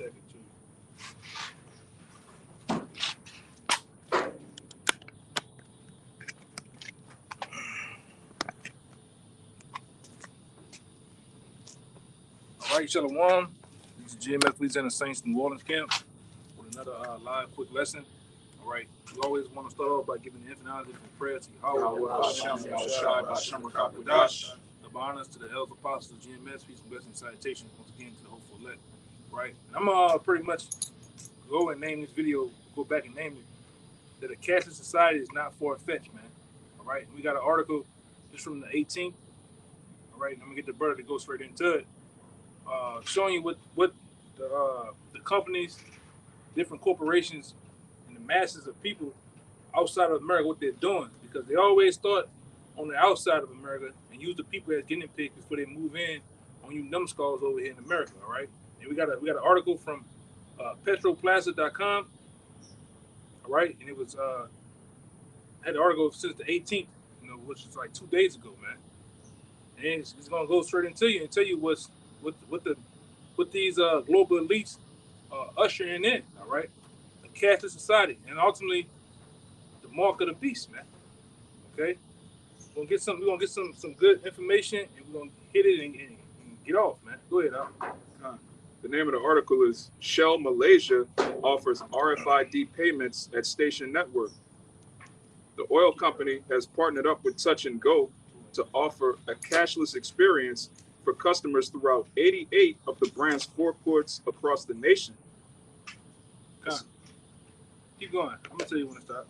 check it too. All right, Shalom. This is GMS Leads and the Saints New Orleans camp with another live quick lesson. All right, we always want to start off by giving the infinite different prayers to the honors to the elders apostles of GMS, peace and blessings, salutations once again to the hopeful elect. Right, and I'm pretty much go back and name it that a cashless society is not far-fetched, man. All right, we got an article just from the 18th. All right, I'm gonna get the brother to go straight into it. Showing you what the companies, different corporations, and the masses of people outside of America, what they're doing, because they always start on the outside of America and use the people as guinea pigs before they move in on you numbskulls over here in America. All right, and we got an article from petroplaza.com. All right, and it was had an article since the 18th, which is like 2 days ago, man. And it's gonna go straight into you and tell you what these global elites ushering in. All right, a cashless society, and ultimately the mark of the beast, man. Okay, we're gonna get some good information, and we're gonna hit it and get off, man. Go ahead, Al. The name of the article is Shell Malaysia offers RFID payments at station network. The oil company has partnered up with Touch and Go to offer a cashless experience for customers throughout 88 of the brand's forecourts across the nation. Keep going. I'm gonna tell you when to stop.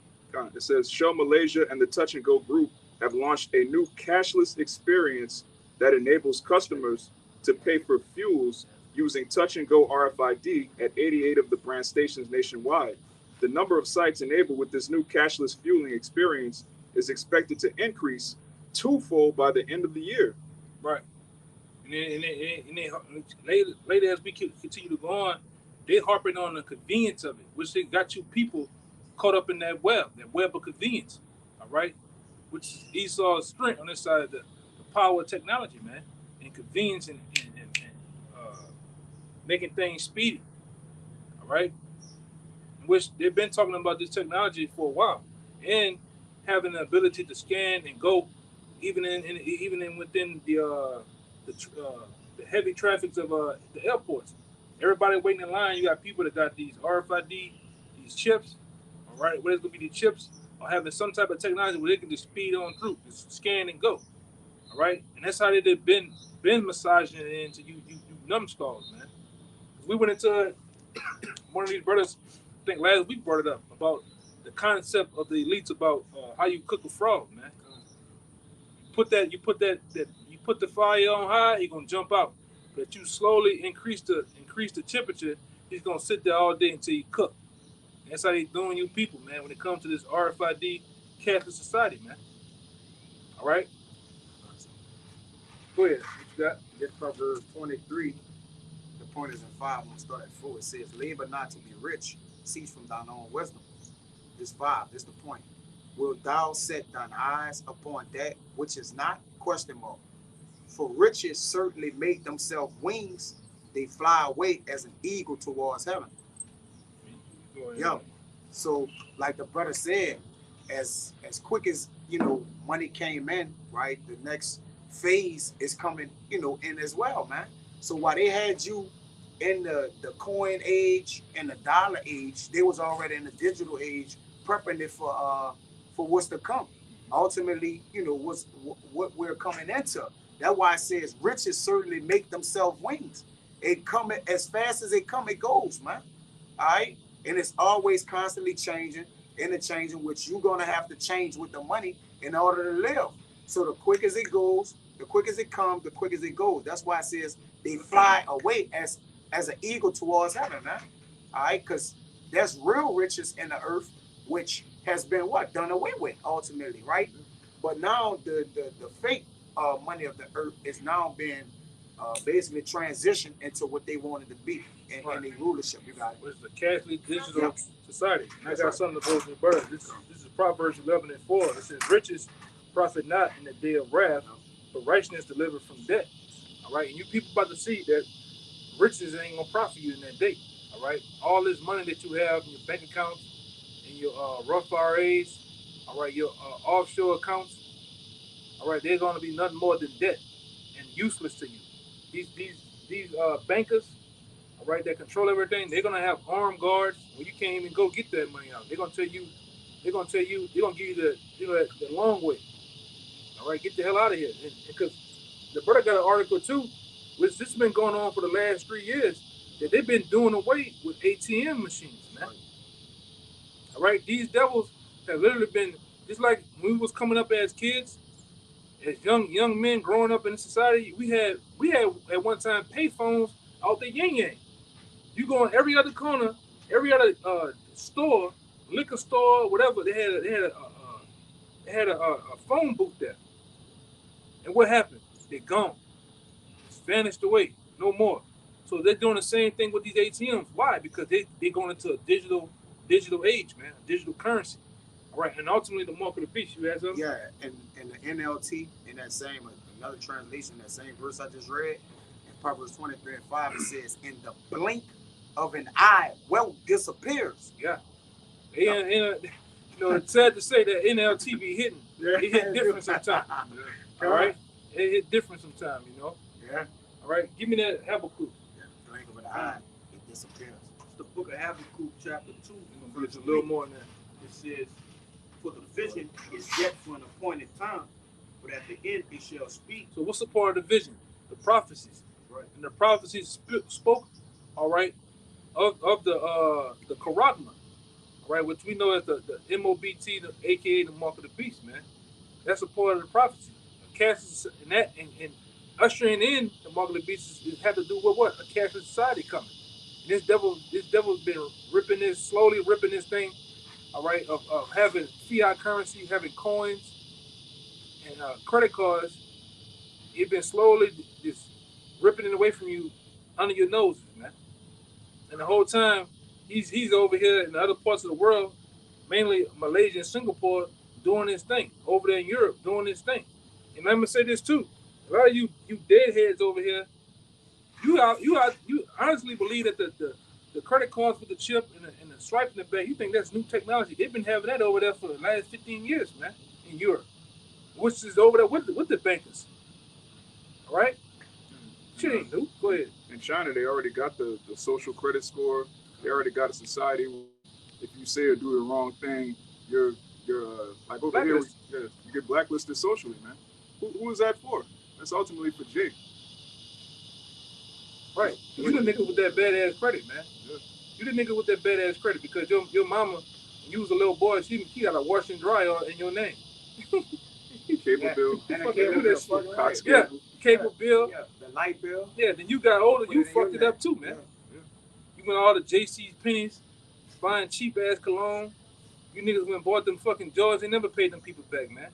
It says Shell Malaysia and the Touch and Go group have launched a new cashless experience that enables customers to pay for fuels using Touch and Go RFID at 88 of the brand stations nationwide. The number of sites enabled with this new cashless fueling experience is expected to increase twofold by the end of the year. Right. And then later as we continue to go on, they harping on the convenience of it, which they got you people caught up in that web of convenience. All right, which is Esau's strength on this side of the power of technology, man, and convenience and making things speedy. All right, which they've been talking about this technology for a while, and having the ability to scan and go even within the heavy traffics of the airports. Everybody waiting in line. You got people that got these RFID, these chips. All right, whether it's gonna be the chips or having some type of technology where they can just speed on through, just scan and go. All right, and that's how they've been massaging it into you numbskulls, man. We went into one of these brothers, I think last week brought it up about the concept of the elites about how you cook a frog, man. You put the fire on high, he's gonna jump out. But you slowly increase the temperature, he's gonna sit there all day until you cook. And that's how they doing you people, man, when it comes to this RFID cashless society, man. All right? Go ahead. What you got? This Proverbs 23, the point is in 5, I'm gonna start at 4. It says, labor not to be rich, cease from thine own wisdom. This 5, this the point. Wilt thou set thine eyes upon that which is not? Question mark. For riches certainly make themselves wings, they fly away as an eagle towards heaven. Yeah. So like the brother said, as quick as money came in, right? The next phase is coming, in as well, man. So while they had you in the coin age and the dollar age, they was already in the digital age, prepping it for what's to come. Ultimately, what we're coming into. That's why it says riches certainly make themselves wings. It come as fast as it come, it goes, man. All right, and it's always constantly changing, interchanging, which you're gonna have to change with the money in order to live. So the quick as it goes, the quick as it comes, the quick as it goes. That's why it says they fly away as an eagle towards heaven, man. All right, because there's real riches in the earth, which has been done away with ultimately, right? But now the fake money of the earth is now being basically transitioned into what they wanted to be in their rulership. You got it. Which is a Catholic digital society. And I got something to go to birth. This is Proverbs 11:4. It says, riches profit not in the day of wrath, but righteousness delivered from death. All right, and you people about to see that riches ain't gonna profit you in that day. All right, all this money that you have in your bank accounts, in your Roth IRAs, all right, your offshore accounts, all right, they're going to be nothing more than debt and useless to you. These bankers, all right, that control everything, they're going to have armed guards where you can't even go get that money out. They're going to tell you, they're going to give you the long way. All right, get the hell out of here. Because the brother got an article too, which this has been going on for the last 3 years, that they've been doing away with ATM machines, man. All right, these devils have literally been just like when we was coming up as kids, as young men growing up in society. We had at one time payphones out the yin yang. You go in every other corner, every other store, liquor store, whatever. They had a phone booth there. And what happened? They're gone. It's vanished away. No more. So they're doing the same thing with these ATMs. Why? Because they're going into a digital age, man, digital currency. All right, and ultimately the mark of the beast. You had something? Yeah, and the NLT in that same another translation, that same verse I just read in Proverbs 23:5, it says, "In the blink of an eye, wealth disappears." Yeah. It's sad to say that NLT be hitting. It hit different sometimes. All right, it hit different sometimes. Yeah. All right, give me that Habakkuk. Yeah, blink of an eye, it disappears. It's the book of Habakkuk, chapter 2, There's a little more than that. It says, "For the vision is yet for an appointed time, but at the end it shall speak." So what's the part of the vision? The prophecies. Right. And the prophecies spoke, all right, of the charagma, all right, which we know as the MOBT, aka the mark of the beast, man. That's a part of the prophecy. Cashless and that and ushering in the mark of the beast is have to do with what? A cashless society coming. And this devil's been slowly ripping this thing, all right, of having fiat currency, having coins and credit cards. It's been slowly just ripping it away from you under your noses, man. And the whole time he's over here in the other parts of the world, mainly Malaysia and Singapore, doing his thing. Over there in Europe, doing his thing. And I'm gonna say this too: a lot of you deadheads over here, you honestly believe that the credit cards with the chip and the swipe in the back, you think that's new technology? They've been having that over there for the last 15 years, man, in Europe, which is over there with the bankers. All right, shit ain't new. Go ahead. In China, they already got the social credit score. They already got a society where if you say or do the wrong thing, you're like over here, you get blacklisted socially, man. Who is that for? That's ultimately for Jake. Right. You the nigga with that badass credit, man. Yeah. You the nigga with that badass credit because your mama, when you was a little boy, she got a wash and dry in your name. Cable bill. And a Fucking cable do bill. that shit. Fucking Cox right. Yeah, cable. cable bill. Yeah, the light bill. Yeah, then you got older, Put you it in your fucked it name. up too, man. Yeah. You went all the JC's pennies, buying cheap ass cologne. You niggas went and bought them fucking Jordans. They never paid them people back, man.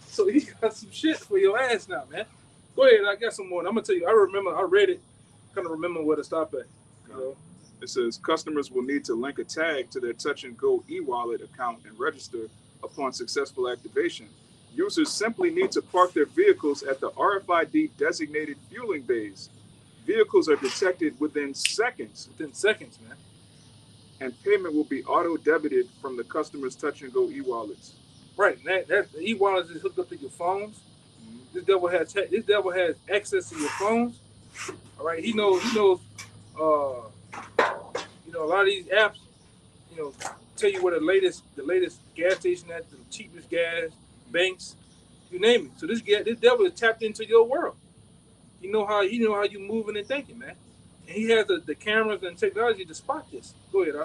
So he got some shit for your ass now, man. Go ahead, I got some more. I'm gonna tell you. I read it. Kind of remember where to stop at. You know? It says customers will need to link a tag to their Touch and Go e-wallet account and register upon successful activation. Users simply need to park their vehicles at the RFID designated fueling bays. Vehicles are detected within seconds. Within seconds, man. And payment will be auto-debited from the customer's Touch and Go e-wallets. Right. That the e-wallet is hooked up to your phones. Mm-hmm. This devil has access to your phones. All right. He knows. A lot of these apps, tell you where the latest gas station at, the cheapest gas, banks, you name it. So this devil is tapped into your world. He know how you moving and thinking, man. And he has the cameras and technology to spot this. Go ahead,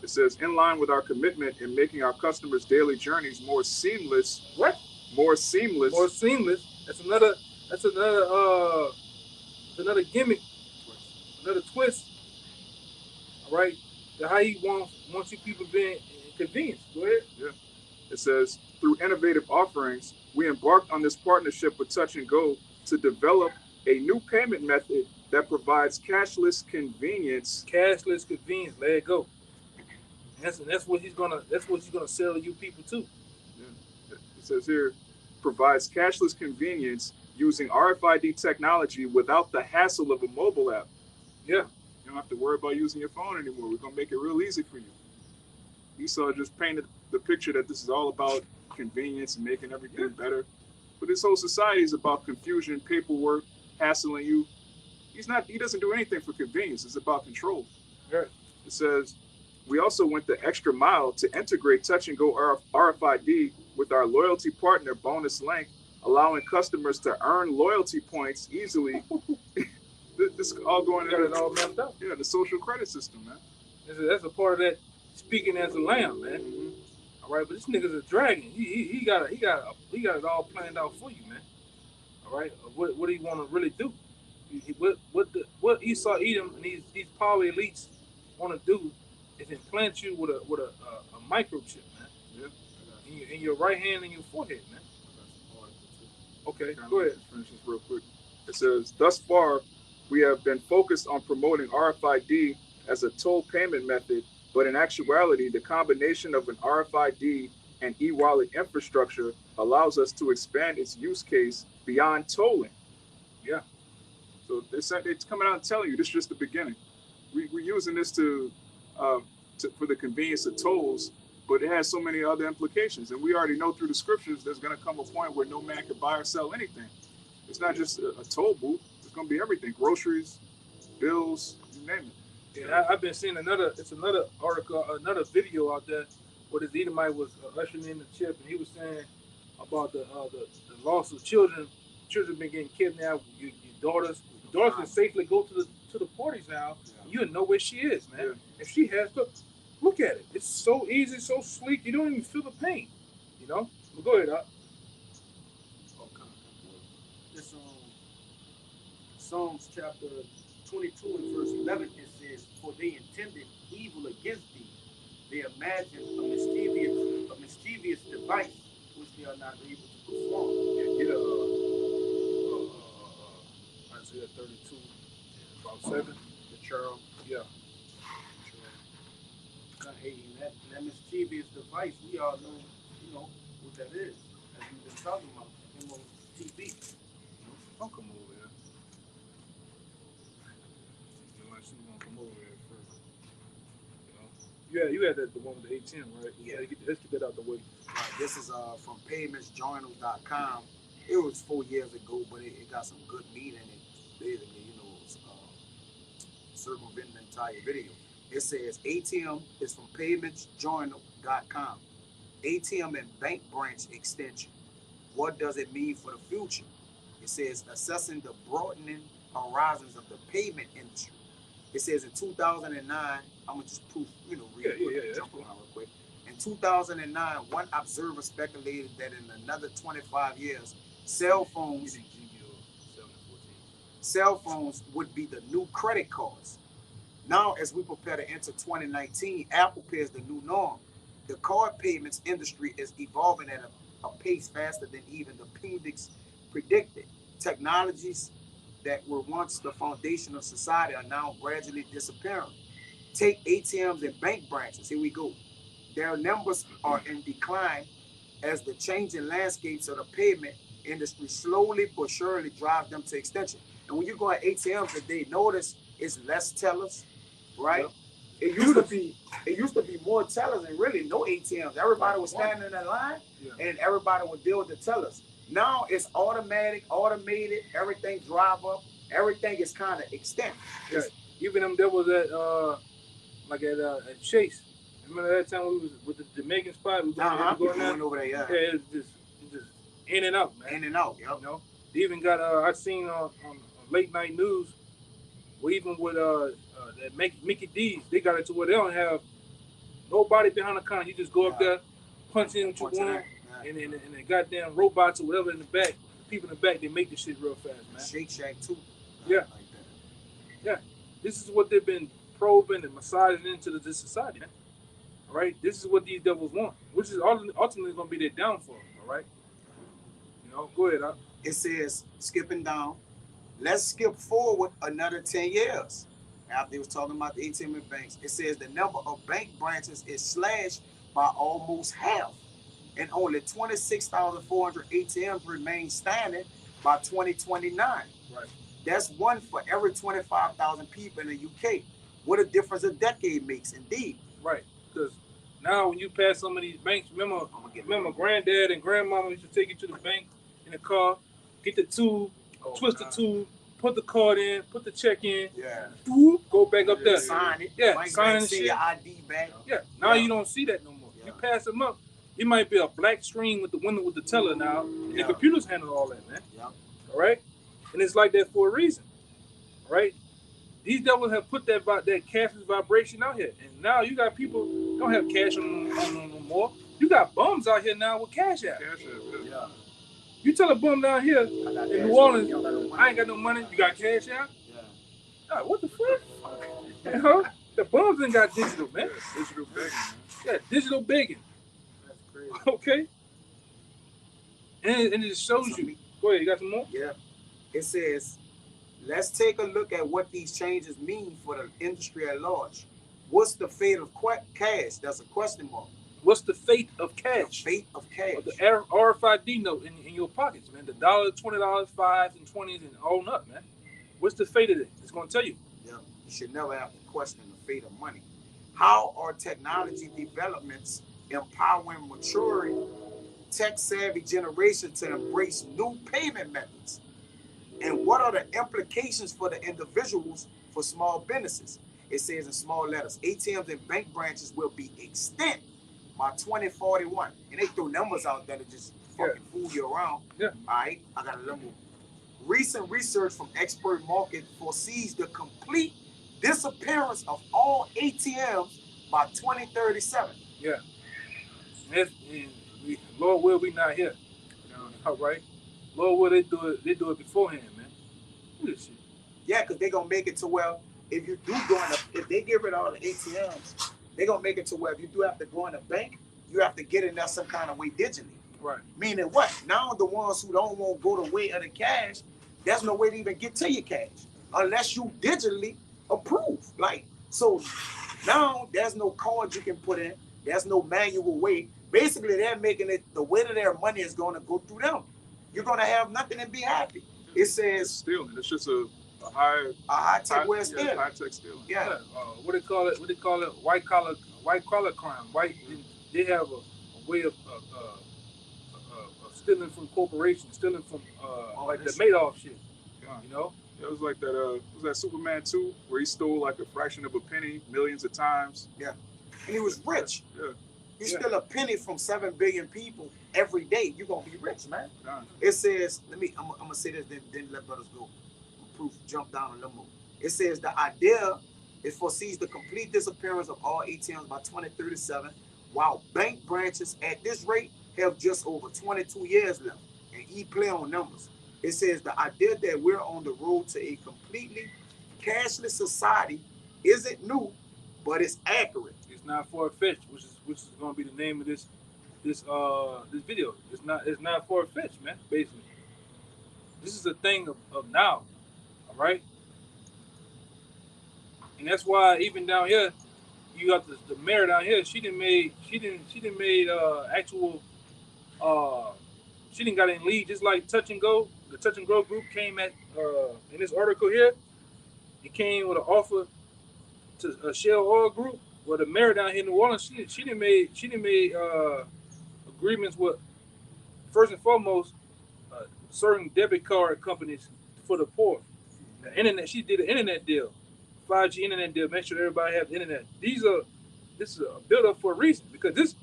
It says, in line with our commitment in making our customers' daily journeys more seamless. What? More seamless. More seamless. That's another gimmick, another twist. All right, to how he wants you people being inconvenienced. Go ahead. Yeah. It says, through innovative offerings, we embarked on this partnership with Touch and Go to develop a new payment method that provides cashless convenience. Cashless convenience. Let it go. And that's what he's gonna sell to you people too. Yeah. It says here, provides cashless convenience using RFID technology without the hassle of a mobile app. Yeah. You don't have to worry about using your phone anymore. We're gonna make it real easy for you. Esau just painted the picture that this is all about convenience and making everything better. But this whole society is about confusion, paperwork, hassling you. He doesn't do anything for convenience. It's about control. Right. It says, we also went the extra mile to integrate touch and go RFID with our loyalty partner, Bonus Link, allowing customers to earn loyalty points easily. This is all going Got it all mapped out. Yeah, the social credit system, man. That's a part of that speaking as a lamb, man. Mm-hmm. All right, but this nigga's a dragon. He got it all planned out for you, man. All right, what do you want to really do? What Esau Edom and these power elites want to do is implant you with a microchip, man. Yeah. In your right hand and your forehead, man. Okay, go ahead. Finish this real quick. It says, thus far, we have been focused on promoting RFID as a toll payment method, but in actuality, the combination of an RFID and e-wallet infrastructure allows us to expand its use case beyond tolling. Yeah. So it's coming out and telling you this is just the beginning. We're using this for the convenience of tolls, but it has so many other implications. And we already know through the scriptures there's going to come a point where no man can buy or sell anything. It's not just a toll booth. It's going to be everything. Groceries, bills, you name it. Yeah, I've been seeing another article, another video out there where this Edomite was ushering in the chip, and he was saying about the loss of children. Children been getting kidnapped. Your daughters can safely go to the parties now. Yeah. You know where she is, man. Yeah. If she has to, look at it. It's so easy, so sleek. You don't even feel the pain. You know. Well, go ahead, Doc. This Psalms chapter 22 and verse 11, it says, "For they intended evil against thee; they imagined a mischievous device which they are not able to perform." Yeah, get Isaiah 32, about 7. The cherub. Yeah. That mischievous device, we all know what that is, as we've been talking about him on TV. Don't come over here. She won't come over here first. You know? You had the one with the ATM, right? Yeah. Let's get that out the way. Right. This is from paymentsjournal.com. It was 4 years ago, but it got some good meat in it. Basically, circumventing the entire video. It says ATM is from paymentsjournal.com. ATM and bank branch extension. What does it mean for the future? It says assessing the broadening horizons of the payment industry. It says in 2009, I'm gonna just jump around real quick. In 2009, one observer speculated that in another 25 years, cell phones would be the new credit cards. Now, as we prepare to enter 2019, Apple Pay is the new norm. The card payments industry is evolving at a pace faster than even the pundits predicted. Technologies that were once the foundation of society are now gradually disappearing. Take ATMs and bank branches. Here we go. Their numbers are in decline as the changing landscapes of the payment industry slowly but surely drive them to extinction. And when you go at ATMs today, notice it's less tellers, right? Yep. It used to be more tellers and really no ATMs. Everybody was standing in that line and everybody would deal with the tellers. Now it's automated, everything drive up, everything is kind of extinct. Yeah. Even them that was at Chase. Remember that time we was with the Jamaican spot? We going over there, yeah. It's just in and out, man. In and out, yep. You know? They even got I seen on late night news, or even with that Mickey D's, they got it to where they don't have nobody behind the counter. You just go up there, punch in what you want, and the goddamn robots or whatever in the back, people in the back, they make this shit real fast, man. Shake Shack too. Yeah. Like that. Yeah. This is what they've been probing and massaging into this society, man. All right? This is what these devils want, which is ultimately going to be their downfall, all right? You know, go ahead, Doc. It says, skipping down, let's skip forward another 10 years. After they was talking about the ATM and banks, it says the number of bank branches is slashed by almost half, and only 26,400 ATMs remain standing by 2029. Right. That's one for every 25,000 people in the UK. What a difference a decade makes, indeed. Right. Because now when you pass some of these banks, remember granddad and grandmama used to take you to the bank in the car, get the tube, twist the tube, put the card in, put the check in, Yeah. go back up there. Sign it. Yeah, Bring sign back, and send shit. your ID back. Yeah, now Yeah. you don't see that no more. Yeah. You pass them up, it might be a black screen with the window with the teller now, and the Yeah. computers handle all that, man. Yeah. All right, and it's like that for a reason. All right, these devils have put that cashless vibration out here, and now you got people don't have cash on them no more. You got bums out here now with cash out. Yeah. You tell a bum down here I got in cash. New Orleans, You don't got no money. I ain't got no money. You got cash out? Yeah. God, what the fuck? You know, the bums ain't got digital, man. Digital begging, man. Yeah, digital begging. That's crazy. Okay, and it just shows you. Go ahead, you got some more? Yeah. It says, let's take a look at what these changes mean for the industry at large. What's the fate of cash? That's a question mark. What's the fate of The cash? fate of cash. Or the RFID note in your pockets, man. The $1, $20, $5s, and $20s, and on up, man. What's the fate of it? It's gonna tell you. Yeah. You should never have to question the fate of money. How are technology developments empowering maturing tech-savvy generation to embrace new payment methods? And what are the implications for the individuals for small businesses? It says in small letters, ATMs and bank branches will be extinct by 2041. And they throw numbers out there to just fucking fool you around. Yeah. All right, I got a little more. Recent research from expert market foresees the complete disappearance of all ATMs by 2037. Yeah. And Lord will we not here. All right. Lord will they do it beforehand, man. Look at this shit. Yeah, because they're gonna make it to where if you do go in if they get rid of all the ATMs, they're gonna make it to where if you do have to go in a bank, you have to get in there some kind of way digitally. Right. Meaning what? Now the ones who don't want to go the way of the cash, there's no way to even get to your cash unless you digitally approve. Like, so now there's no card you can put in. There's no manual way. Basically, they're making it the way that their money is going to go through them. You're going to have nothing and be happy. It It's says stealing. It's just a high-tech way of yeah, stealing. high-tech stealing. Yeah. What they call it? What they call it? White collar crime. They have a way of stealing from corporations, stealing from like the Madoff shit. Yeah. You know? It was like that. Was that Superman 2 where he stole like a fraction of a penny millions of times? And he was rich. Yeah. You steal a penny from 7 billion people every day, you're going to be rich, man. Yeah. It says, I'm going to say this, then let brothers go. Proof, jump down a little more. It says the idea it foresees the complete disappearance of all ATMs by 2037, while bank branches at this rate have just over 22 years left. And he play on numbers. It says the idea that we're on the road to a completely cashless society isn't new, but it's accurate. It's not far-fetched, which is going to be the name of this video. It's not far-fetched, man. Basically, this is a thing of now. All right, and that's why even down here, you got the mayor down here. She didn't made actual. She didn't got in lead just like Touch and Go. The Touch and Go group came at in this article here. It came with an offer to a Shell Oil Group. Well, the mayor down here in New Orleans, she didn't made agreements with first and foremost certain debit card companies for the poor. The internet, she did an internet deal, 5G internet deal. Make sure everybody has internet. This is a build up for a reason because this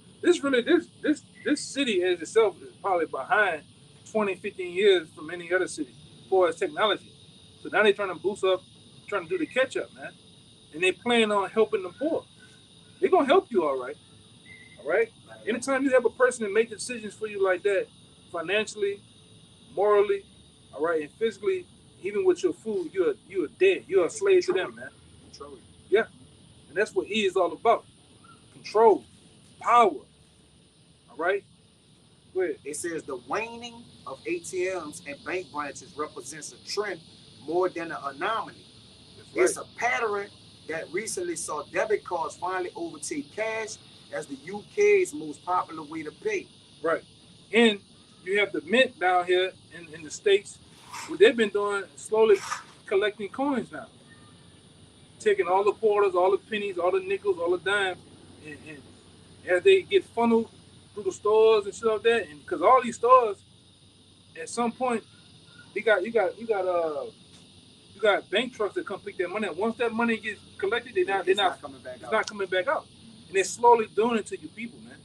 city as itself is probably behind 20, 15 years from any other city as far as technology. So now they're trying to boost up, trying to do the catch up, man. And they plan on helping the poor. They're gonna help you, all right. All right. Anytime you have a person that make decisions for you like that, financially, morally, all right, and physically, even with your food, you're dead. You're a slave to them, man. Control. Yeah. And that's what E is all about. Control, power. All right. Go ahead. It says the waning of ATMs and bank branches represents a trend more than an anomaly. That's right. It's a pattern that recently saw debit cards finally overtake cash as the UK's most popular way to pay. Right. And you have the Mint down here in the States. What they've been doing slowly collecting coins now, taking all the quarters, all the pennies, all the nickels, all the dimes, and as they get funneled through the stores and shit like that, and because all these stores, at some point, you got bank trucks that come pick that money up. Once that money gets collected, they're not coming back it's out. not coming back out, and they're slowly doing it to you people, man.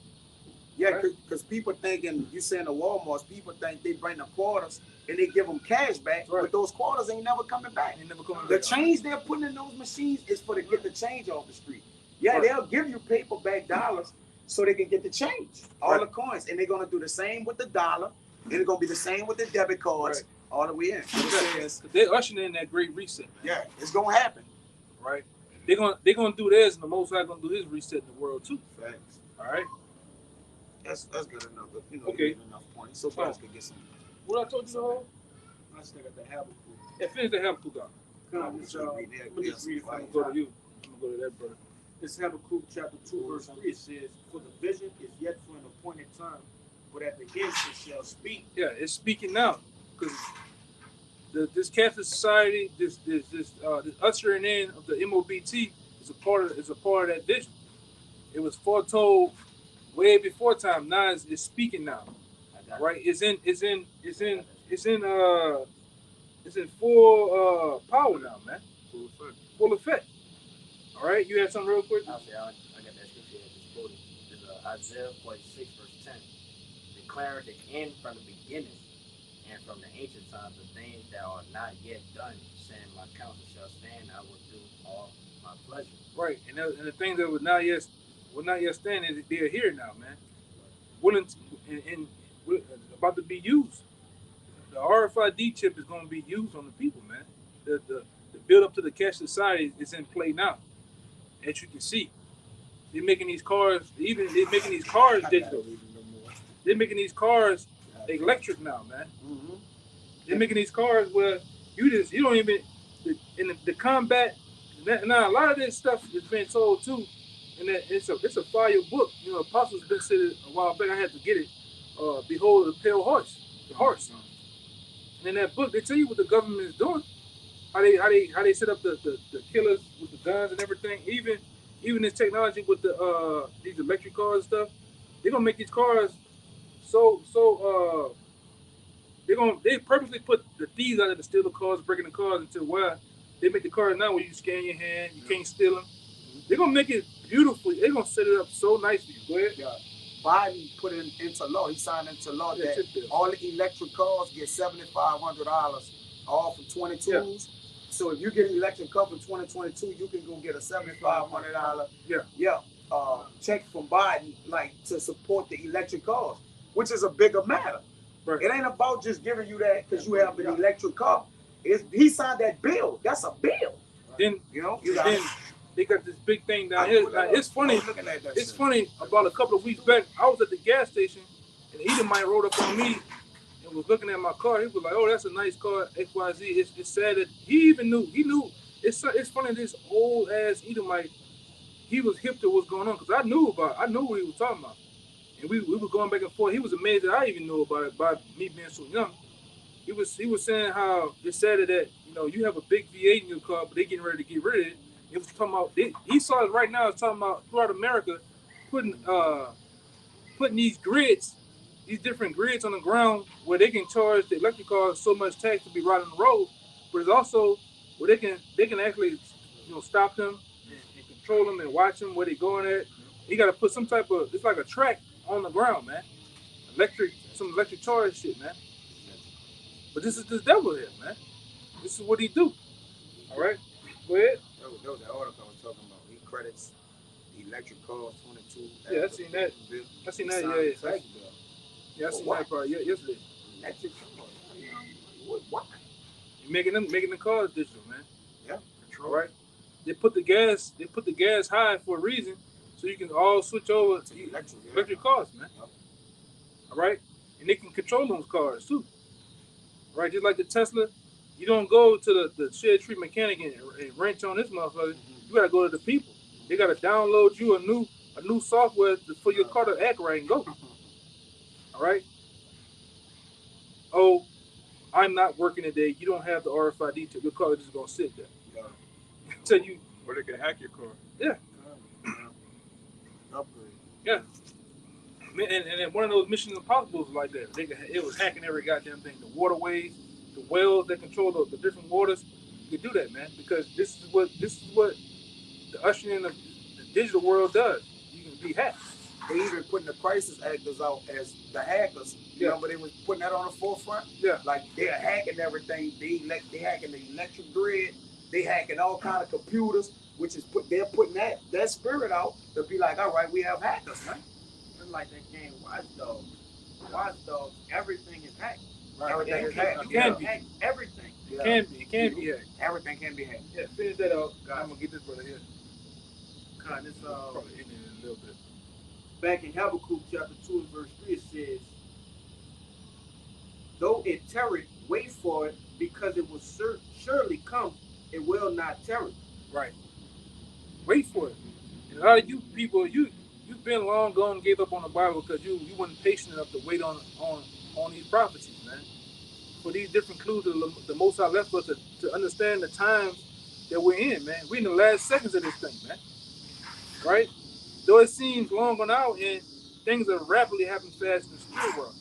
Yeah, Right. because people thinking, you saying the Walmarts, people think they bring the quarters and they give them cash back, Right. but those quarters ain't never coming back. They never coming The back out. change they're putting in those machines is for to get the change off the street. Yeah, Right. they'll give you paperback dollars so they can get the change, all Right. the coins, and they're gonna do the same with the dollar, and it's gonna be the same with the debit cards, Right. all the way in. But it says, They're ushering in that great reset, man. yeah, it's gonna happen. Right? They're gonna do theirs, and the Most High gonna do his reset in the world too. Thanks. All right. That's good enough. You know, Okay. you get enough points so brothers can get some. What I told you the whole? I still got the Habakkuk. Yeah, finish the Habakkuk out. Come on, this, let me just read it I'm from gonna go the to you. I'm gonna go to that brother. This Habakkuk chapter 2, verse 3, it says, "For the vision is yet for an appointed time, but at the end it shall speak." Yeah, it's speaking now because this Catholic society, this ushering in of the MOBT is a part of that vision. It was foretold way before time. Now it's speaking now, right? It's in full power now, man. Full effect. All right, you had something real quick. I got that scripture that just quoted. It's Isaiah 46, verse 10. Declare the end from the beginning and from the ancient times the things that are not yet done, saying, my counsel shall stand, I will do all my pleasure. Right, and the things that were not yet standing, they're here now, man. Willing to, and about to be used. The RFID chip is going to be used on the people, man. The build up to the cash society is in play now, as you can see. They're making these cars, they're making these cars digital. They're making these cars electric now, man. Mm-hmm. They're making these cars where you don't even in the combat. Now a lot of this stuff is being told too, and that it's a fire book. You know, Apostles been said it a while back. I had to get it. Behold the pale horse, the horse. And in that book, they tell you what the government is doing. How they set up the killers with the guns and everything. Even this technology with these electric cars and stuff. They're gonna make these cars they purposely put the thieves out there to steal the cars, breaking the cars until where they make the cars now where you scan your hand, you can't steal them. They're gonna make it beautiful. They're gonna set it up so nicely. Go ahead. Yeah. Biden put it into law. He signed into law that all the electric cars get $7,500 off from 22s. Yeah. So if you get an electric car from 2022, you can go get a $7,500 check from Biden, like to support the electric cars, which is a bigger matter. Right. It ain't about just giving you that because you have an electric car. He signed that bill. That's a bill. Then You know. then they got this big thing down here. Like, it's funny. It's funny. About a couple of weeks back, I was at the gas station, and Edomite rode up on me and was looking at my car. He was like, "Oh, that's a nice car, XYZ." It's sad that he knew. It's funny. This old ass Edomite, he was hip to what's going on because I knew what he was talking about, and we were going back and forth. He was amazed that I even knew about it by me being so young. He was saying how it's sad that you have a big V8 in your car, but they getting ready to get rid of it. It was talking about he saw it right now. It's talking about throughout America putting these grids, these different grids on the ground where they can charge the electric cars so much tax to be right on the road, but it's also where they can actually stop them and control them and watch them where they're going at. You got to put some type of, it's like a track on the ground, man. Some electric charge shit, man. But this is this devil here, man. This is what he do. All right, go ahead. That was the article I was talking about. He credits the electric cars 22. Yeah, I seen that. I seen that. Yeah. Yeah, I seen that part yesterday. Electric cars. What? Making the cars digital, man. Yeah. All right. They put the gas high for a reason, so you can all switch over to electric cars, man. Yep. All right, and they can control those cars too. Right, just like the Tesla, you don't go to the shed tree mechanic and wrench on this motherfucker. You gotta go to the people. They gotta download you a new software for your car to act right and go. All right. Oh, I'm not working today. You don't have the RFID chip. Your car is just gonna sit there Yeah. until you. Or they can hack your car. Yeah, Upgrade. yeah. And then one of those Mission Impossibles was like that. It was hacking every goddamn thing. The waterways, the wells that control the different waters. You could do that, man, because this is what the ushering in the digital world does. You can be hacked. They even putting the crisis actors out as the hackers. You Yeah. remember they was putting that on the forefront? Yeah. Like they're hacking everything. They hacking the electric grid. They hacking all kind of computers, which is they're putting that spirit out to be like, all right, we have hackers, man. It's like that game Watch Dogs. Watch Dogs, everything is hacked. Right. Everything is You hacked. It can can be. hack everything. It can be. It can be hacked. Everything can be hacked. Yeah. Finish that out. I'm gonna get this brother here. God, it's Probably in there a little bit. back in Habakkuk chapter 2 and verse 3, it says, though it tarry, wait for it, because it will surely come, it will not tarry. Right. Wait for it. And a lot of you people, you've been long gone and gave up on the Bible because you weren't patient enough to wait on these prophecies, man. For these different clues that the Most High left us to understand the times that we're in, man. We're in the last seconds of this thing, man. Right? Though it seems long on out, and things are rapidly happening fast in the spirit world.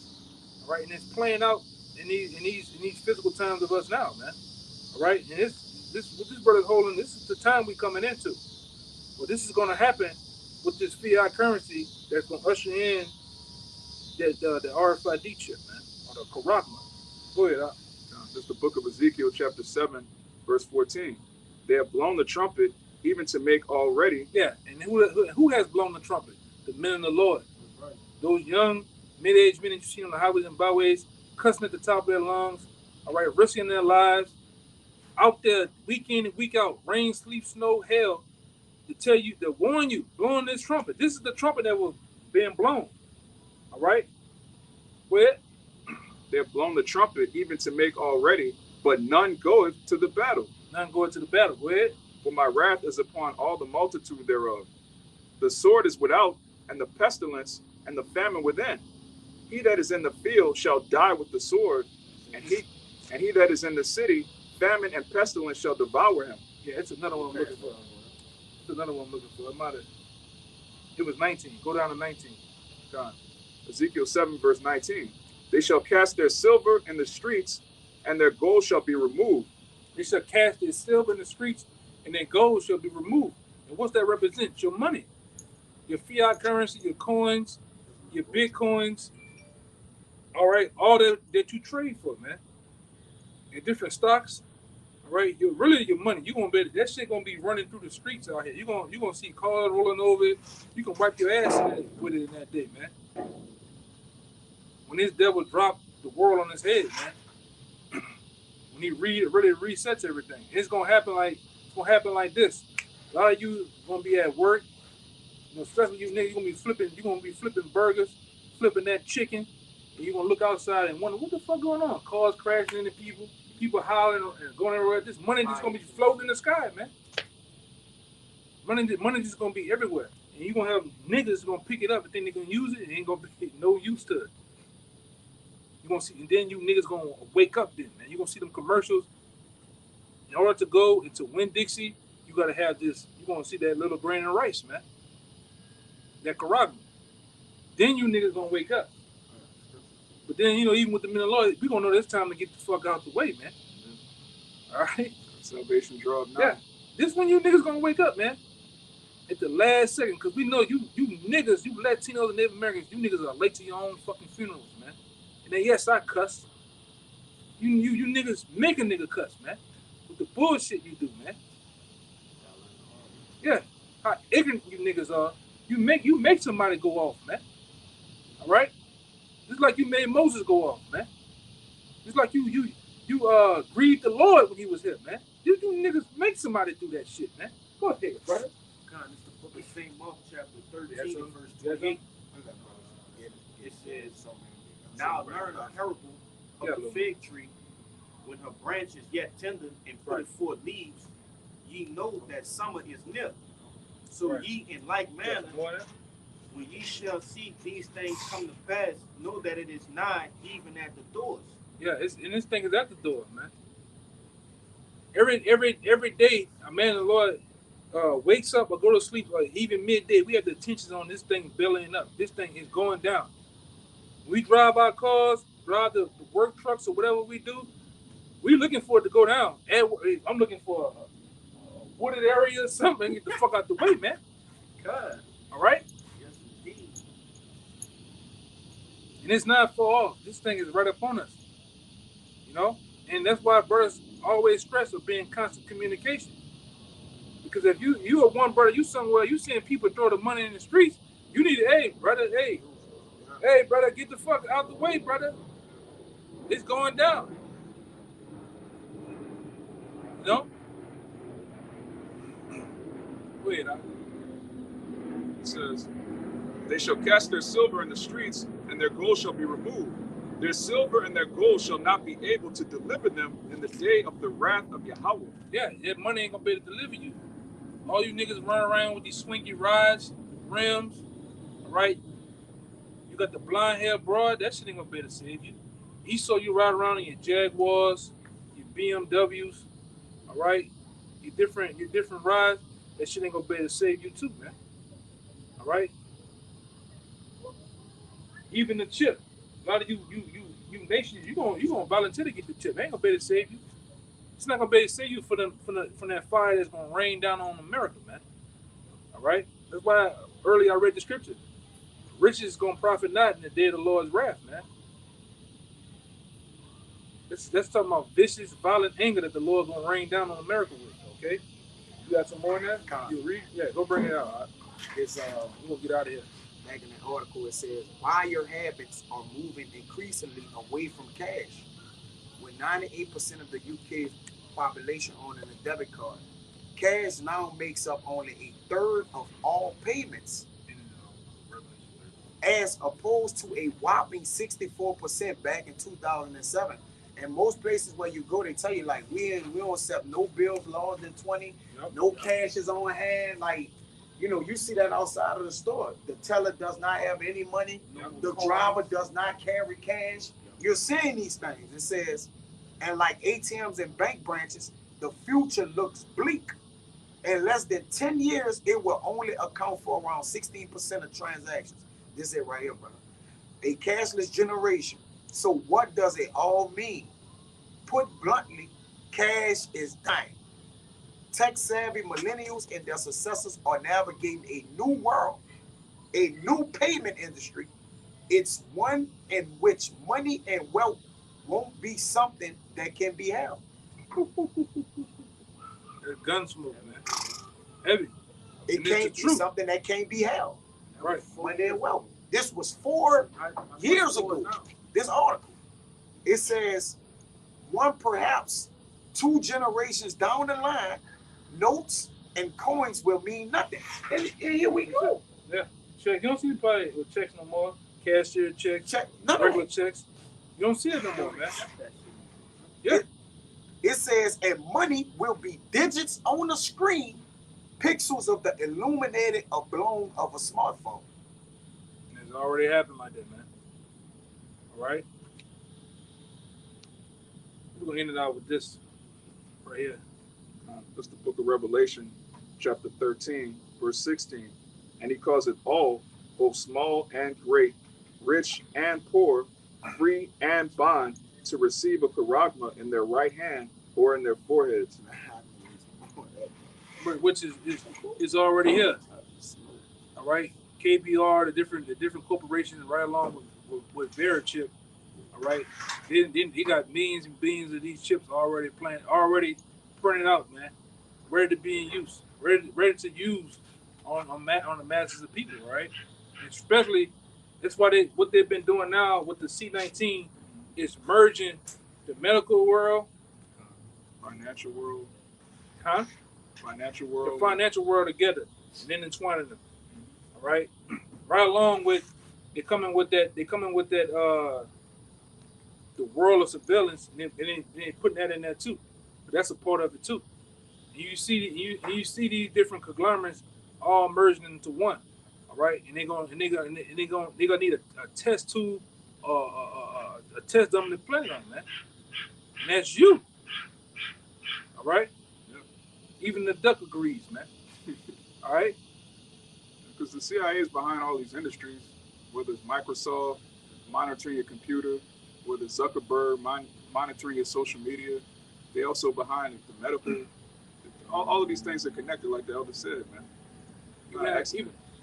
All right, and it's playing out in these physical times of us now, man. All right, and what this brother's holding, this is the time we coming into. Well, this is going to happen with this fiat currency that's going to usher in the RFID chip, man, or the Karagma. Go ahead. This is the book of Ezekiel, chapter 7, verse 14. They have blown the trumpet even to make all ready. Yeah, and who has blown the trumpet? The men of the Lord. Right. Those young, mid-aged men that you see on the highways and byways, cussing at the top of their lungs, all right, risking their lives, out there week in and week out, rain, sleep, snow, hell, to tell you, to warn you, blowing this trumpet. This is the trumpet that was being blown. All right? Where? They have blown the trumpet even to make all ready, but none goeth to the battle. None going to the battle. Where? For my wrath is upon all the multitude thereof. The sword is without, and the pestilence, and the famine within. He that is in the field shall die with the sword, and he that is in the city, famine and pestilence shall devour him. Yeah, it's another one I'm looking for. It's another one I'm looking for. It was 19. Go down to 19. God. Ezekiel 7, verse 19. They shall cast their silver in the streets, and their gold shall be removed. They shall cast their silver in the streets, and their gold shall be removed. And what's that represent? Your money. Your fiat currency, your coins, your bitcoins. All right, all that you trade for, man. Your different stocks. All right, your money. You gonna bet that shit gonna be running through the streets out here. You gonna see cars rolling over it. You can wipe your ass with it in that day, man. When this devil dropped the world on his head, man. When he really resets everything, it's gonna happen like this. A lot of you gonna be at work, especially you niggas, you're gonna be flipping burgers, flipping that chicken, and you're gonna look outside and wonder what the fuck going on. Cars crashing into people hollering and going everywhere. This money just gonna be floating in the sky, man. Money just gonna be everywhere, and you're gonna have niggas gonna pick it up and think they're gonna use it, and ain't gonna be no use to it. You're gonna see, and then you niggas gonna wake up then, man. You're gonna see them commercials. In order to go into Winn Dixie, you gotta have this. You're gonna see that little grain of rice, man. That Karagma. Then you niggas gonna wake up. But then, even with the men of law, we gonna know it's time to get the fuck out the way, man. All right? Salvation draweth nigh. Yeah. This when you niggas gonna wake up, man. At the last second, because we know you niggas, you Latinos and Native Americans, you niggas are late to your own fucking funerals, man. And then, yes, I cuss. You niggas make a nigga cuss, man. With the bullshit you do, man. Yeah. How ignorant you niggas are. You make somebody go off, man. All right? Just like you made Moses go off, man. Just like you grieved the Lord when he was here, man. You niggas make somebody do that shit, man. Go ahead, brother. God, it's the book of St. Mark, chapter 13, Yes, sir. verse Yes, 28. It says, now learn a parable of the fig tree. When her branch is yet tender and putteth forth leaves, ye know that summer is near. So Right. ye in like manner, when ye shall see these things come to pass, know that it is nigh, even at the doors. Yeah, and this thing is at the door, man. Every day, a man of the Lord wakes up or go to sleep, or even midday, we have the attention on this thing bellying up. This thing is going down. We drive our cars, drive the work trucks or whatever we do. We looking for it to go down. And I'm looking for a wooded area or something. Get the fuck out the way, man. God. All right. Yes, indeed. And it's not for all. This thing is right upon us. You know, and that's why brothers always stress of being constant communication. Because if you are one brother, you somewhere, you seeing people throw the money in the streets, you need to, hey brother, hey brother, get the fuck out the way, brother. It's going down. You know? Wait, It says, they shall cast their silver in the streets, and their gold shall be removed. Their silver and their gold shall not be able to deliver them in the day of the wrath of Yahweh. yeah, that money ain't gonna be able to deliver you. All you niggas run around with these swinky rides, rims, all right? You got the blonde hair broad, that shit ain't gonna be able to save you. He saw you ride around in your Jaguars, your BMWs, all right? Your different rides, that shit ain't gonna be able to save you too, man. All right? Even the chip. A lot of you nations, you gonna volunteer to get the chip. They ain't gonna be able to save you. It's not gonna be able to save you from that fire that's gonna rain down on America, man. All right? That's why earlier I read the scripture. Riches is gonna profit not in the day of the Lord's wrath, man. That's talking about vicious, violent anger that the Lord gonna rain down on America with. Okay, you got some more in that? You read? Yeah, go bring it out. All right? It's We gonna get out of here. back in the article. It says buyer habits are moving increasingly away from cash. With 98% of the UK's population owning a debit card, cash now makes up only a third of all payments, as opposed to a whopping 64% back in 2007. And most places where you go, they tell you like we don't accept no bills lower than 20, no cash is on hand. Like, you know, you see that outside of the store. The teller does not have any money. The driver does not carry cash. You're seeing these things. It says, and like ATMs and bank branches, the future looks bleak. In less than 10 years, it will only account for around 16% of transactions. This is it right here, brother. A cashless generation. So what does it all mean? Put bluntly, cash is dying. Tech-savvy millennials and their successors are navigating a new world, a new payment industry. It's one in which money and wealth won't be something that can be held. Gunsmoke, man. Heavy. It And it's can't the be truth. something that can't be held. Right. Money and wealth. This was 4 years ago. This article. It says one, perhaps 2 generations down the line, notes and coins will mean nothing. And here we go. Yeah. Check. You don't see anybody with checks no more. Cashier checks, Check. No, regular no. checks. You don't see it no more, man. Yeah. It says, and money will be digits on the screen, pixels of the illuminated oblong of a smartphone. And it's already happened like that, man. All right. We're gonna end it out with this right here. That's the book of Revelation, chapter 13, verse 16. And he calls it all, both small and great, rich and poor, free and bond, to receive a charagma in their right hand or in their foreheads. Which is already here. All right. KBR, the different corporations right along with Verichip. All right. They got millions and billions of these chips already printed out, man. Ready to be in use. Ready to use on the masses of people, right? And especially that's why what they've been doing now with the C19 is merging the medical world, Financial world, huh? financial The world. financial world together, and then entwining them. All right, right along with they coming with that. The world of surveillance, and they putting that in there too. But that's a part of it too. And you see these different conglomerates all merging into one. All right, and they're gonna need a test tube, a test dummy to play on, man. And that's you. All right? Yeah. Even the duck agrees, man. All right? Because the CIA is behind all these industries, whether it's Microsoft monitoring your computer, whether it's Zuckerberg monitoring your social media. They also behind the medical. All of these things are connected, like the elder said, man.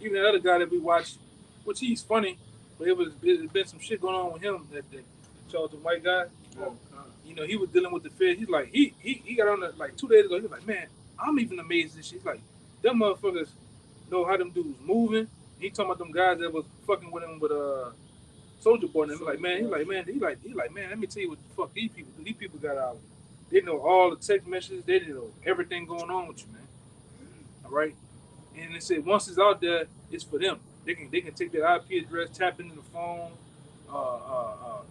Even that other guy that we watched, which he's funny, but it been some shit going on with him. That Charles, the white guy. Oh, You know, he was dealing with the Fed. He's like, he got on the, like 2 days ago. He was like, man, I'm even amazed at this shit. He's like, them motherfuckers know how them dudes moving. He talking about them guys that was fucking with him with Soldier Boy. And he's like, man, man, let me tell you what the fuck these people do. These people got out. They know all the text messages. They know everything going on with you, man. All right. And they said once it's out there, it's for them. They can take their IP address, tap into the phone,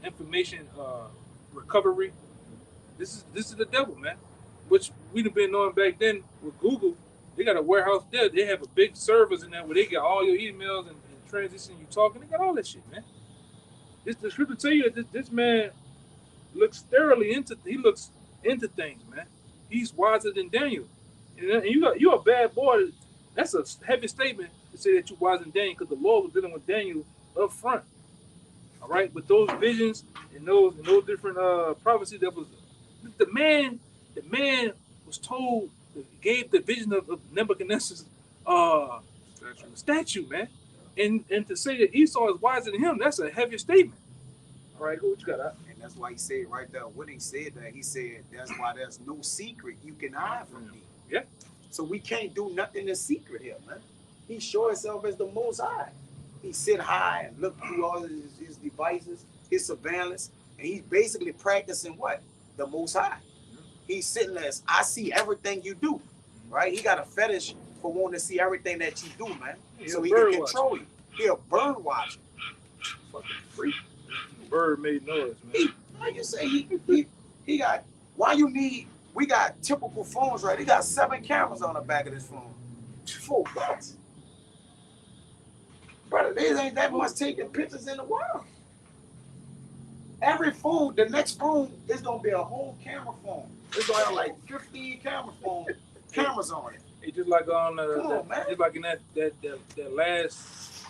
information recovery. This is the devil, man. Which we'd have been knowing back then with Google. They got a warehouse there. They have a big servers in there where they got all your emails and transition you talking. They got all that shit, man. The scripture tell you that this man looks into things, man. He's wiser than Daniel. And you're a bad boy. That's a heavy statement to say that you're wiser than Daniel, because the Lord was dealing with Daniel up front. All right, with those visions and those different prophecies, that was the man was told, gave the vision of Nebuchadnezzar's statue, man. And to say that Esau is wiser than him, that's a heavy statement. All right, what you got? And that's why he said right there, when he said that, he said that's why there's no secret you can hide from me. Yeah. So we can't do nothing in secret here, man. He show himself as the Most High. He sit high and look through all his devices, his surveillance, and he's basically practicing what? The Most High. He's sitting there, I see everything you do, right? He got a fetish for wanting to see everything that you do, man. So he can control you. He a bird watcher. Fucking freak. Bird made noise, man. How you say he got, why you need, we got typical phones, right? He got 7 cameras on the back of this phone. For what? Brother, there ain't that much taking pictures in the world. Every phone, the next phone is gonna be a whole camera phone. It's gonna have like 15 cameras on it. It's just like on just like in that last.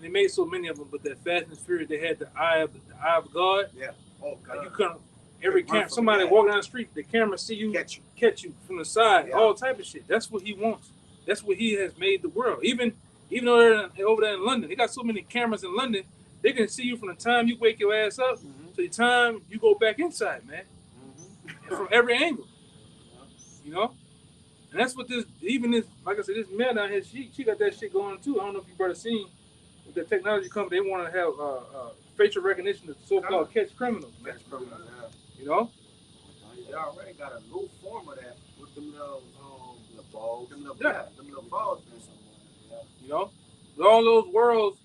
They made so many of them, but that Fast and Furious, they had the eye of God. Yeah. Oh God. Like you couldn't. Every camera, somebody walking down the street, the camera see you, catch you from the side, all type of shit. That's what he wants. That's what he has made the world. Even though they're over there in London, they got so many cameras in London, they can see you from the time you wake your ass up to the time you go back inside, man. From every angle. You know? And that's what like I said, this man down here, she got that shit going too. I don't know if you've ever seen with the technology company, they want to have facial recognition to so-called catch criminals. Catch criminals, you know? They already got a new form of that with them little balls. Them little balls. You know? All those worlds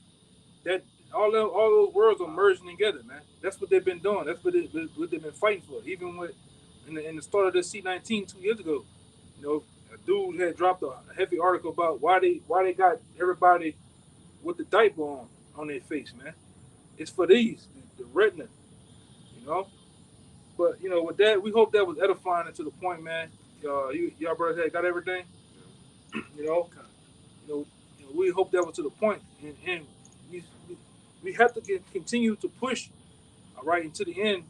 all those worlds are merging together, man. That's what they've been doing. That's what they've been fighting for. Even with in the start of the C-19 2 years ago, you know, a dude had dropped a heavy article about why they got everybody with the diaper on their face, man. It's for the retina, you know. But you know, with that, we hope that was edifying and to the point, man. Y'all brothers got everything, you know. We hope that was to the point, and we have to continue to push, all right, into the end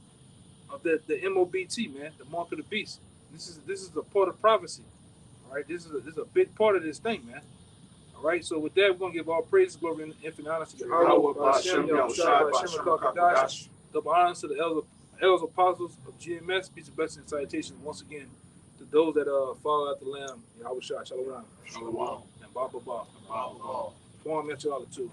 of the MOBT, man, the mark of the beast. This is a part of prophecy, all right. This is a big part of this thing, man. All right. So with that, we're gonna give all praise, glory, and infinite honor to double honors to the elders apostles of GMS. Peace and blessings and salutations once again to those that follow out the Lamb. Yahweh Shah, Shalom, Shalom. and Ba. Form y'all too.